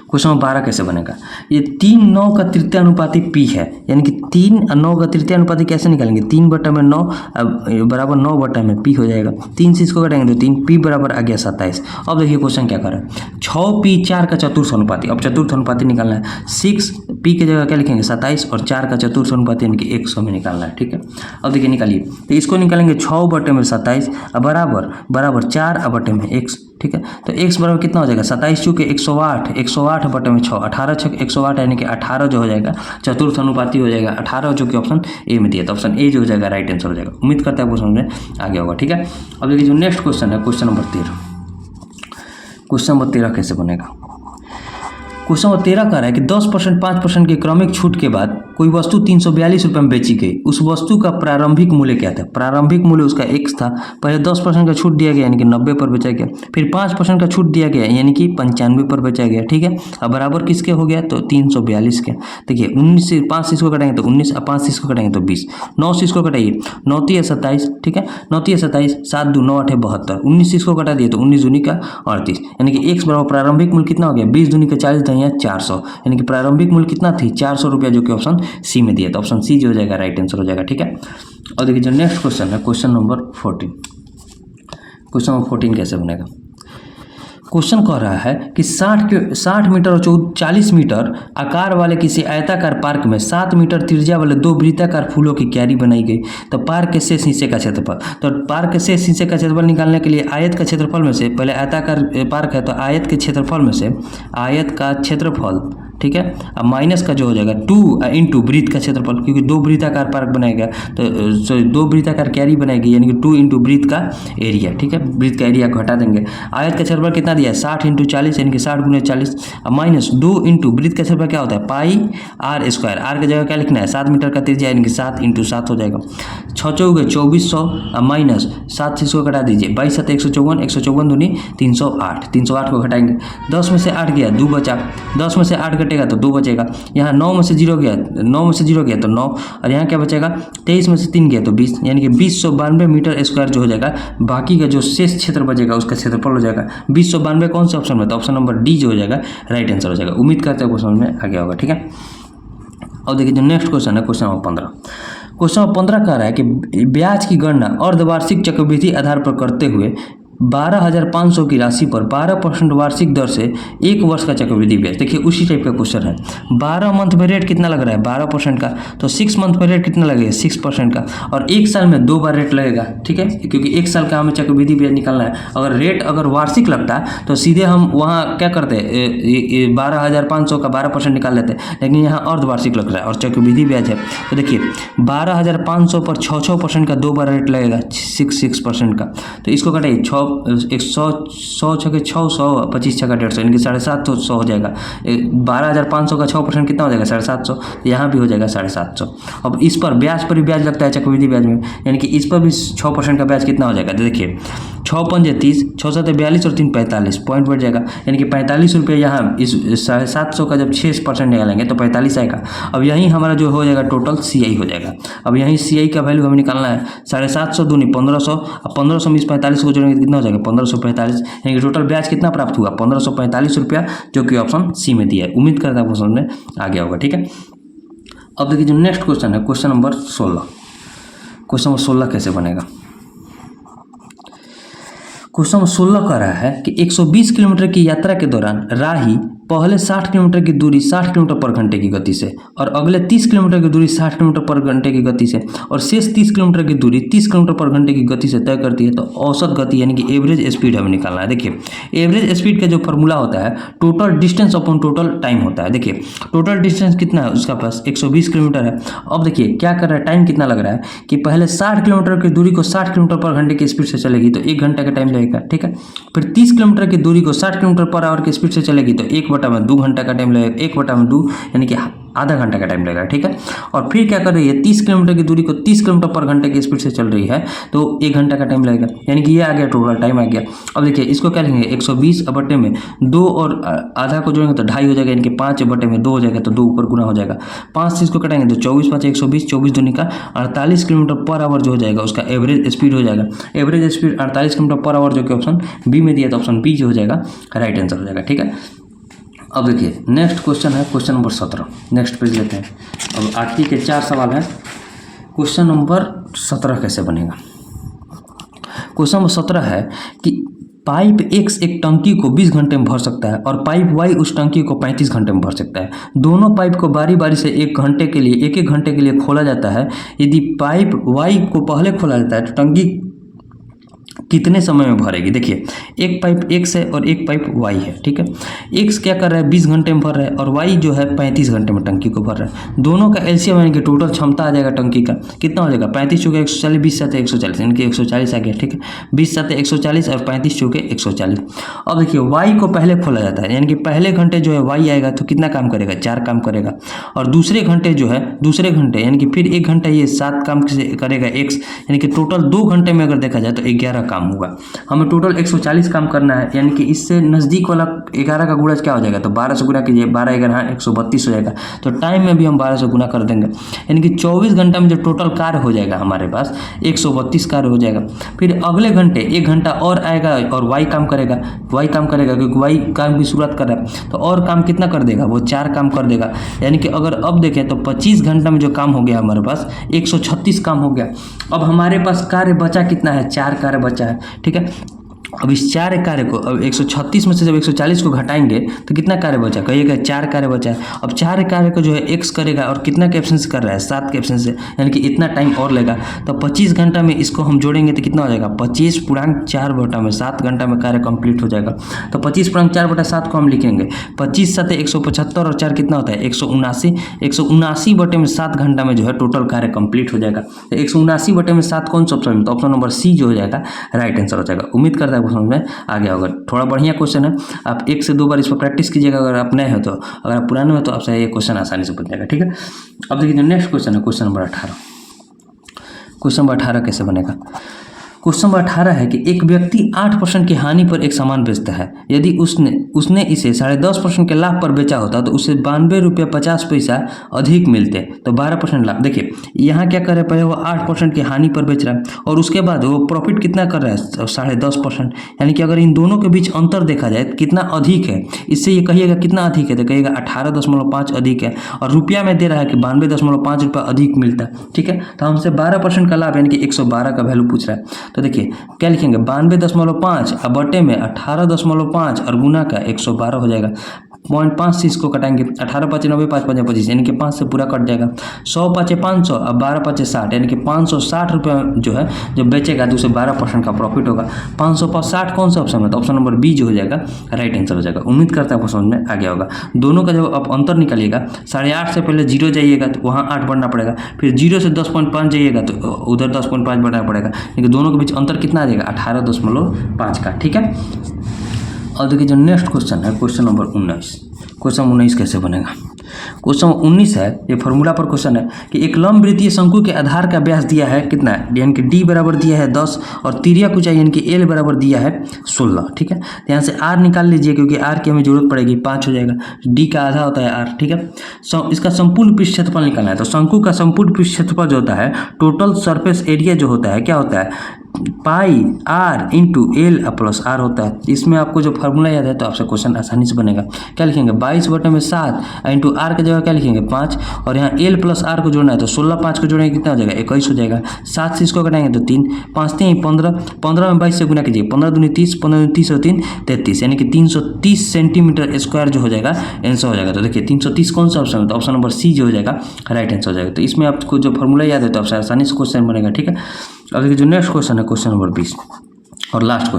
क्वेश्चन नंबर 12 कैसे बनेगा, ये 3 9 का तृतीय अनुपाती पी है, यानी कि 3 9 का तृतीय अनुपाती कैसे निकालेंगे, 3/9 बराबर 9/में पी हो जाएगा। 3 से इसको कटेंगे तो 3, पी बराबर आ गया 27। अब देखिए क्वेश्चन क्या कर रहा है, 6p 4 का चतुर्थ अनुपाती। अब चतुर्थ अनुपाती निकालना है, 6 पी के जगह क्या लिखेंगे 27 और 4 का चतुर्थ अनुपाती यानी कि 100 में निकालना है। ठीक है, अब देखिए निकालिए, तो इसको निकालेंगे 6/27 बराबर 4/में x। ठीक है, तो x बराबर कितना हो जाएगा, 27 चूँकि 108 108/6, 18 6 108 यानी कि 18 जो हो जाएगा चतुर्थ अनुपाती हो जाएगा 18, जो कि ऑप्शन ए में दिया, तो ऑप्शन ए जो हो जाएगा राइट आंसर हो जाएगा। उम्मीद करता है आपको समझ में आ गया होगा। ठीक है, अब देखिए जो नेक्स्ट क्वेश्चन है, क्वेश्चन नंबर 13। क्वेश्चन नंबर 13 कैसे बनेगा, क्वेश्चन नंबर 13 कह रहा है कि 10% 5% की क्रमिक छूट के बाद कोई वस्तु 342 रुपये में बेची गई, उस वस्तु का प्रारंभिक मूल्य क्या था। प्रारंभिक मूल्य उसका x था, पहले 10% का छूट दिया गया यानी कि 90 पर बेचा गया, फिर 5% का छूट दिया गया यानी कि 95 पर बेचा गया। ठीक है, अब बराबर किसके हो गया, तो 342 के। देखिए 19 से 5 से इसको कटाएंगे तो 19 और 5 से इसको कटाएंगे तो 20, 9 से इसको कटाइए 9 3 27। ठीक है, 9 3 27, 7 2 9 8 72, 19 से इसको कटा दिए तो 19 दूनी का 38, यानी कि x बराबर प्रारंभिक मूल्य कितना हो गया, 20 दूनी का 40 यहाँ 400, यानी कि प्रारंभिक मूल्य कितना थी 400 रुपया, जो कि ऑप्शन सी में दिया, तो ऑप्शन सी जो हो जाएगा राइट आंसर हो जाएगा। ठीक है, और देखिए जो नेक्स्ट क्वेश्चन है, क्वेश्चन नंबर 14। क्वेश्चन नंबर 14 कैसे बनेगा, क्वेश्चन कह रहा है कि 60 मीटर और 40 मीटर आकार वाले किसी आयताकार पार्क में 7 मीटर त्रिज्या वाले 2 वृत्ताकार फूलों की क्यारी बनाई गई। तो पार्क के शेष हिस्से का क्षेत्रफल, तो पार्क के शेष हिस्से का क्षेत्रफल निकालने के लिए आयत का क्षेत्रफल में से, पहले आयताकार पार्क है तो आयत के क्षेत्रफल में से आयत का क्षेत्रफल, ठीक है, अब माइनस का जो हो जाएगा 2 इंटू वृत्त का क्षेत्रफल, क्योंकि 2 वृत्ताकार पार्क बनाएगा तो 2 वृत्ताकार क्यारी बनाएगी, यानी कि 2 इंटू वृत्त का एरिया। ठीक है, वृत्त का एरिया को हटा देंगे। आयत का क्षेत्रफल कितना दिया है 60 इंटू 40, यानी कि 60 गुने 40, अब माइनस 2 इंटू वृत्त का क्षेत्रफल क्या होता है पाई r स्क्वायर। आर की जगह क्या लिखना है 7 मीटर का त्रिज्या, यानी कि 7 इंटू 7 हो जाएगा। 6 चौके 2400 माइनस 7 से इसको घटा दीजिए, 22 7 154, 154 दूनी 308, 308 को घटाएंगे, 10 में से 8 गया 2 बचा, 10 में से 8 घटेगा तो 2 बचेगा, यहाँ 9 में से 0 गया 9 में से 0 गया तो 9, और यहाँ क्या बचेगा 23 में से 3 गया तो 20, यानी कि 2092 मीटर स्क्वायर जो हो जाएगा। बाकी का जो शेष क्षेत्र बचेगा उसका क्षेत्रफल हो जाएगा 2092। कौन सा ऑप्शन में, तो ऑप्शन नंबर डी जो हो जाएगा राइट आंसर हो जाएगा। उम्मीद करते हैं समझ में आ गया होगा। ठीक है, और देखिए जो नेक्स्ट क्वेश्चन है, क्वेश्चन नंबर 15। क्वेश्चन नंबर 15 कह रहा है कि ब्याज की गणना अर्धवार्षिक चक्रवृद्धि आधार पर करते हुए 12,500 की राशि पर 12% वार्षिक दर से 1 वर्ष का चक्रवृद्धि ब्याज। देखिए उसी टाइप का क्वेश्चन है। 12 मंथ में रेट कितना लग रहा है 12% का, तो 6 मंथ में रेट कितना लगेगा 6% का, और 1 साल में 2 बार रेट लगेगा, ठीक है, क्योंकि 1 साल का हमें चक्रवृद्धि ब्याज निकालना है। अगर रेट अगर वार्षिक लगता तो सीधे हम वहाँ क्या करते 12,500 का 12% निकाल लेते, लेकिन यहाँ अर्धवार्षिक लग रहा है और चक्रवृद्धि ब्याज है। तो देखिए 12,500 पर 6% का 2 बार रेट लगेगा 6% का, तो इसको काटिए 100 छके 600 25 छका 150, यानी कि 750 हो जाएगा। 12,500 का 6% कितना हो जाएगा 750, तो यहाँ भी हो जाएगा 750। अब इस पर ब्याज पर भी ब्याज लगता है चक्रवृद्धि ब्याज में, यानी कि इस पर भी 6% का ब्याज कितना हो जाएगा, देखिए 6 पंजे 30, 6 7 42 और 3 45 पॉइंट बढ़ जाएगा, यानी कि 45 रुपये यहाँ इस 750 का जब 6% निकालेंगे तो 45 आएगा। अब यहीं हमारा जो हो जाएगा टोटल CI हो जाएगा। अब यहीं CI का वैल्यू हमें निकालना है 750 दूनी 1500, अब 1500 में इस 45 को जोड़ेंगे कितना हो जाएगा 1545, यानी कि टोटल ब्याज कितना प्राप्त हुआ 1545 रुपया, जो कि ऑप्शन सी में दिया है। उम्मीद करता हूँ समझ में आ गया होगा, ठीक है। अब देखिए जो नेक्स्ट क्वेश्चन है क्वेश्चन नंबर 16। क्वेश्चन नंबर 16 कैसे बनेगा। क्वेश्चन नंबर 16 कह रहा है कि 120 किलोमीटर की यात्रा के दौरान राही पहले 60 किलोमीटर की दूरी 60 किलोमीटर पर घंटे की गति से और अगले 30 किलोमीटर की दूरी 60 किलोमीटर पर घंटे की गति से और शेष 30 किलोमीटर की दूरी 30 किलोमीटर पर घंटे की गति से तय करती है, तो औसत गति यानी कि एवरेज स्पीड हमें निकालना है। देखिए एवरेज स्पीड का जो फॉर्मूला होता है total distance upon total time होता है। देखिए टोटल डिस्टेंस कितना है उसका पास 120 किलोमीटर है। अब देखिए क्या कर रहा है, टाइम कितना लग रहा है कि पहले 60 किलोमीटर की दूरी को 60 किलोमीटर पर घंटे की स्पीड से चलेगी तो 1 घंटा का टाइम लगेगा, ठीक है। फिर 30 किलोमीटर की दूरी को 60 किलोमीटर पर आवर की स्पीड से चलेगी तो 1/2 घंटा का टाइम लगेगा, 1/2 यानी कि आधा घंटा का टाइम लगेगा, ठीक है। और फिर क्या कर रही है 30 किलोमीटर की दूरी को 30 किलोमीटर पर घंटे की स्पीड से चल रही है तो 1 घंटा का टाइम लगेगा, यानी कि ये आ गया टोटल टाइम आ गया। अब देखिए इसको क्या लेंगे 120 बटे में 2 और आधा को जोड़ेंगे तो 2.5 हो जाएगा, यानी कि 5 बटे में 2 हो जाएगा तो 2 ऊपर गुना हो जाएगा। 5 से इसको कटाएंगे तो 24 5 120, 24 दूनी का 48 किलोमीटर पर आवर जो हो जाएगा उसका एवरेज स्पीड हो जाएगा। Average speed 48 kilometre per hour जो कि ऑप्शन बी में दिया तो ऑप्शन बी जो हो जाएगा राइट आंसर हो जाएगा, ठीक है। अब देखिए नेक्स्ट क्वेश्चन है क्वेश्चन नंबर 17। नेक्स्ट पेज लेते हैं। अब आखिरी के 4 सवाल हैं। क्वेश्चन नंबर 17 कैसे बनेगा। क्वेश्चन नंबर 17 है कि पाइप X एक टंकी को 20 घंटे में भर सकता है और पाइप Y उस टंकी को 35 घंटे में भर सकता है। दोनों पाइप को बारी बारी से एक घंटे के लिए खोला जाता है। यदि पाइप Y को पहले खोला जाता है तो टंकी कितने समय में भरेगी। देखिए एक पाइप X है और एक पाइप Y है, ठीक है। X क्या कर रहा है 20 घंटे में भर रहा है और Y जो है 35 घंटे में टंकी को भर रहा है। दोनों का एलसीएम यानी कि टोटल क्षमता आ जाएगा टंकी का कितना हो जाएगा 35 चौके 140, 20 सात 140 यानी कि 140 आ गया, ठीक है। 20 सात 140 और 35 चौके 140। अब देखिए Y को पहले खोला जाता है, यानी कि पहले घंटे जो है Y आएगा तो कितना काम करेगा 4 काम करेगा, और दूसरे घंटे यानी कि फिर 1 घंटा ये 7 काम करेगा X, यानी कि टोटल 2 घंटे में अगर देखा जाए तो 11 काम होगा। हमें टोटल 140 काम करना है, यानी कि इससे नज़दीक वाला 11 का गुणज क्या हो जाएगा तो 12 से गुना कीजिए, 12 11 132 हो जाएगा। तो टाइम में भी हम 12 से गुना कर देंगे, यानी कि 24 घंटा में जो टोटल कार्य हो जाएगा हमारे पास 132 कार्य हो जाएगा। फिर अगले घंटे 1 घंटा और आएगा और Y काम करेगा क्योंकि Y काम की शुरुआत कर रहा है तो और काम कितना कर देगा वो 4 काम कर देगा, यानी कि अगर अब देखें तो 25 घंटा में जो काम हो गया हमारे पास 136 काम हो गया। अब हमारे पास कार्य बचा कितना है 4 कार्य बचा है, ठीक है। अब इस 4 कार्य को अब 136 में से जब 140 को घटाएंगे तो कितना कार्य बचा कहिएगा 4 कार्य बचा है। अब 4 कार्य को जो है X करेगा और कितना के एब्सेंस कर रहा है 7 के एब्सेंस से, यानी कि इतना टाइम और लेगा। तो 25 घंटा में इसको हम जोड़ेंगे तो कितना हो जाएगा 25/4 बटा में 7 घंटा में कार्य कंप्लीट हो जाएगा। तो 25/4 बटा 7 को हम लिखेंगे 25 7 175 और 4 कितना होता है 179 बटे में 7 घंटा में जो है टोटल कार्य कंप्लीट हो जाएगा। तो 179 बटे में 7 कौन सा ऑप्शन, तो ऑप्शन नंबर सी जो हो जाएगा राइट आंसर हो जाएगा। उम्मीद करता है समझ में आ गया होगा। थोड़ा बढ़िया क्वेश्चन है, आप 1 से 2 बार इस पर प्रैक्टिस कीजिएगा। अगर आप नए हो तो, अगर आप पुराने हो तो आपसे ये क्वेश्चन आसानी से बन जाएगा, ठीक है। अब देखिए नेक्स्ट क्वेश्चन है क्वेश्चन नंबर 18। क्वेश्चन नंबर 18 कैसे बनेगा। क्वेश्चन नंबर 18 है कि एक व्यक्ति 8% की हानि पर एक सामान बेचता है। यदि उसने इसे 10.5% के लाभ पर बेचा होता तो उसे 92 रुपये 50 पैसा अधिक मिलते, तो 12% लाभ। देखिए यहाँ क्या कर रहा है, पहले वो 8% की हानि पर बेच रहा है और उसके बाद वो प्रॉफिट कितना कर रहा है 10.5%, यानी कि अगर इन दोनों के बीच अंतर देखा जाए तो कितना अधिक है, इससे ये कहिएगा कितना अधिक है तो कहिएगा 18.5 अधिक है, और रुपया में दे रहा है कि 92.5 रुपये अधिक मिलता है, ठीक है। तो हमसे 12% का लाभ यानी कि 112 का वैल्यू पूछ रहा है। तो देखिए क्या लिखेंगे 92.5 और बटे में 18.5 और गुना का 112 हो जाएगा। 0.5 से इसको कटाएंगे, 18 पाँच 90, 5 5 25 यानी कि 5 से पूरा कट जाएगा। 100 पाँचे 500 और 12 पाँचे 60 यानी कि 560 रुपये जो है जब बेचेगा तो उसे 12% का प्रॉफिट होगा। 500 पर 60 कौन सा ऑप्शन है, तो ऑप्शन नंबर बी जो हो जाएगा राइट आंसर हो जाएगा। उम्मीद करता है आपको समझ में आ गया होगा। दोनों का जब आप अंतर निकालिएगा 8.5 से पहले 0 जाइएगा तो वहाँ 8 बढ़ना पड़ेगा, फिर 0 से 10.5 जाइएगा तो उधर 10.5 बढ़ना पड़ेगा, लेकिन दोनों के बीच अंतर कितना आ जाएगा 18.5 का। ठीक है, और देखिए जो नेक्स्ट क्वेश्चन है क्वेश्चन नंबर 19। क्वेश्चन 19 कैसे बनेगा, क्वेश्चन 19 है, ये फॉर्मूला पर क्वेश्चन है कि एक लंब वृत्तीय शंकु के आधार का व्यास दिया है कितना है, यानी कि डी बराबर दिया है 10 और तिर्यक ऊंचाई यानी कि एल बराबर दिया है 16। ठीक है, तो यहाँ से आर निकाल लीजिए क्योंकि आर की हमें जरूरत पड़ेगी, 5 हो जाएगा, डी का आधा होता है आर। ठीक है, इसका संपूर्ण पृष्ठ क्षेत्रफल निकालना है, तो शंकु का संपूर्ण पृष्ठ क्षेत्रफल जो होता है टोटल सरफेस एरिया जो होता है क्या होता है pi R into L plus R होता है। इसमें आपको जो फार्मूला याद है तो आपसे क्वेश्चन आसानी से बनेगा। क्या लिखेंगे 22 बटे में 7 इंटू आर की जगह क्या लिखेंगे 5 और यहाँ एल प्लस आर को जोड़ना है तो 16 5 को जोड़ेंगे कितना हो जाएगा 21 हो जाएगा। 7 से इसको घटाएंगे तो 3 5 3 15 15 में 22 से गुना कीजिए 15 दूनी 30 15 दूनी 30 और 3 33 यानी कि 330 सेंटीमीटर स्क्वायर जो हो जाएगा आंसर हो जाएगा। तो देखिए 330 कौन सा ऑप्शन है, तो ऑप्शन नंबर सी जो हो जाएगा राइट आंसर हो जाएगा। तो इसमें आपको जो फॉर्मूला याद है तो आपसे आसानी से क्वेश्चन बनेगा। ठीक है, अब देखिए जो नेक्स्ट क्वेश्चन है क्वेश्चन नंबर 20 और लास्ट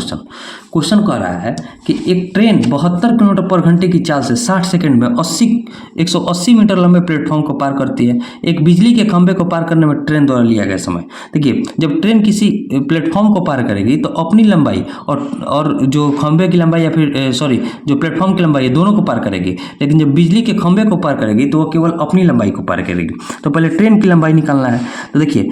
क्वेश्चन कह रहा है कि एक ट्रेन 72 किलोमीटर पर घंटे की चाल से 60 सेकंड में 180 मीटर लंबे प्लेटफॉर्म को पार करती है। एक बिजली के खंभे को पार करने में ट्रेन द्वारा लिया गया समय। देखिए जब ट्रेन किसी प्लेटफॉर्म को पार करेगी तो अपनी लंबाई और जो खंभे की लंबाई या फिर जो प्लेटफॉर्म की लंबाई है दोनों को पार करेगी, लेकिन जब बिजली के खंभे को पार करेगी तो वो केवल अपनी लंबाई को पार करेगी। तो पहले ट्रेन की लंबाई निकालना है, तो देखिए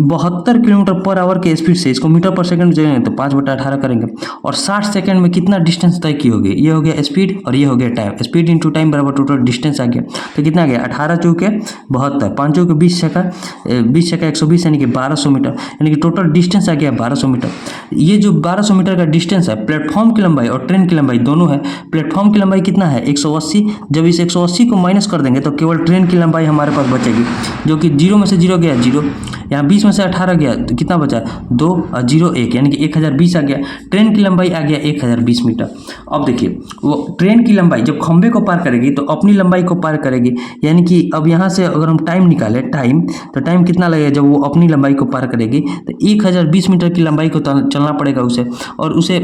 72 किलोमीटर पर आवर के स्पीड से इसको मीटर पर सेकंड जाएंगे तो 5/18 करेंगे और 60 सेकंड में कितना डिस्टेंस तय की होगी, ये हो गया स्पीड और ये हो गया टाइम। स्पीड इंटू टाइम बराबर टोटल डिस्टेंस आ गया, तो कितना आ गया 18 चौके 72 5 चौके 20 छक्का 120 यानी कि 1200 मीटर, यानी कि टोटल डिस्टेंस आ गया 1200 मीटर। ये जो 1200 मीटर का डिस्टेंस है प्लेटफॉर्म की लंबाई और ट्रेन की लंबाई दोनों है। प्लेटफॉर्म की लंबाई कितना है 180, जब इस 180 को माइनस कर देंगे तो केवल ट्रेन की लंबाई हमारे पास बचेगी, जो कि 0 में से 0 गया 0, यहाँ 20 में से 18 गया तो कितना बचा 2 और 0 1 यानी कि 1020 आ गया। ट्रेन की लंबाई आ गया 1020 मीटर। अब देखिए वो ट्रेन की लंबाई जब खंभे को पार करेगी तो अपनी लंबाई को पार करेगी, यानी कि अब यहाँ से अगर हम टाइम निकालें तो टाइम कितना लगेगा जब वो अपनी लंबाई को पार करेगी, तो 1020 मीटर की लंबाई को चलना पड़ेगा उसे, और उसे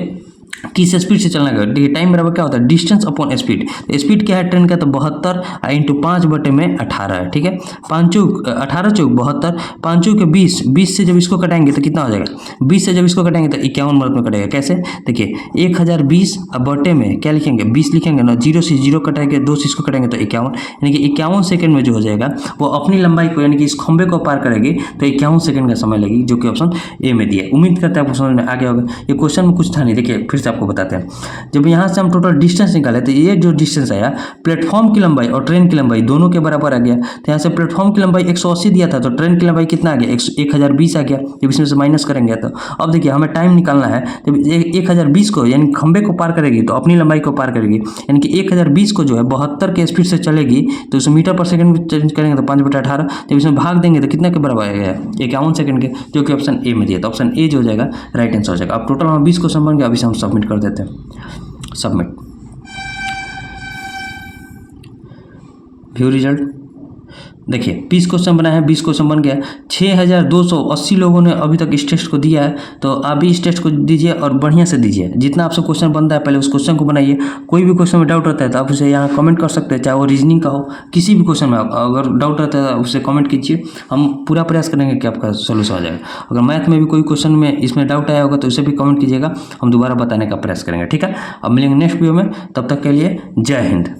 किस स्पीड से चलना है। देखिए टाइम बराबर क्या होता है डिस्टेंस अपॉन स्पीड। स्पीड क्या है ट्रेन का, तो 72 इंटू 5 बटे में 18 है। ठीक है, 5 चौक 18 चौक 72, 5 चौक 20 से जब इसको कटाएंगे तो कितना हो जाएगा 20 से जब इसको कटाएंगे तो 51 मिनट में कटेगा। कैसे, देखिए 1020 बटे में क्या लिखेंगे 20 लिखेंगे ना, 0 से 0 कटाएंगे 2 से इसको कटाएंगे तो 51, यानी कि 51 सेकंड में जो हो जाएगा वो अपनी लंबाई को यानी कि इस खंभे को पार करेगी तो 51 सेकंड का समय लगेगी, जो कि ऑप्शन ए में दिया है। उम्मीद करते हैं आपको समझ में आ गया होगा। ये क्वेश्चन में कुछ था नहीं, देखिए फिर से आपको बताते हैं। जब यहाँ से हम टोटल डिस्टेंस निकाले तो ये जो डिस्टेंस आया प्लेटफॉर्म की लंबाई और ट्रेन की लंबाई दोनों के बराबर आ गया। तो यहाँ से प्लेटफॉर्म की लंबाई 180 दिया था तो ट्रेन की लंबाई कितना आ गया 1020 आ गया, जब इसमें से माइनस करेंगे तो अब देखिए हमें टाइम निकालना है। जब 1020 को यानी खंबे को पार करेगी तो अपनी लंबाई को पार करेगी, यानी कि 1020 को जो है 72 के स्पीड से चलेगी तो उसे मीटर पर सेकंड में चेंज करेंगे तो 5/18, जब इसमें भाग देंगे तो कितने के बराबर आएगा 51 सेकंड के, जो कि ऑप्शन ए में दिया। तो ऑप्शन ए जो हो जाएगा राइट आंसर हो जाएगा। अब टोटल हम 20 क्वेश्चन बन गया, अभी से हम सबमिट कर देते हैं। सबमिट व्यू रिजल्ट देखिए 20 क्वेश्चन बना है, 20 क्वेश्चन बन गया। 6280 लोगों ने अभी तक इस टेस्ट को दिया है, तो आप भी इस टेस्ट को दीजिए और बढ़िया से दीजिए। जितना आपसे क्वेश्चन बनता है पहले उस क्वेश्चन को बनाइए। कोई भी क्वेश्चन में डाउट रहता है तो आप उसे यहाँ कमेंट कर सकते हैं, चाहे वो रीजनिंग का हो, किसी भी क्वेश्चन में अगर डाउट रहता है उसे कमेंट कीजिए। हम पूरा प्रयास करेंगे कि आपका सोल्यूशन हो जाएगा। अगर मैथ में भी कोई क्वेश्चन में इसमें डाउट आया होगा तो उसे भी कमेंट कीजिएगा, हम दोबारा बताने का प्रयास करेंगे। ठीक है, अब मिलेंगे नेक्स्ट वीडियो में, तब तक के लिए जय हिंद।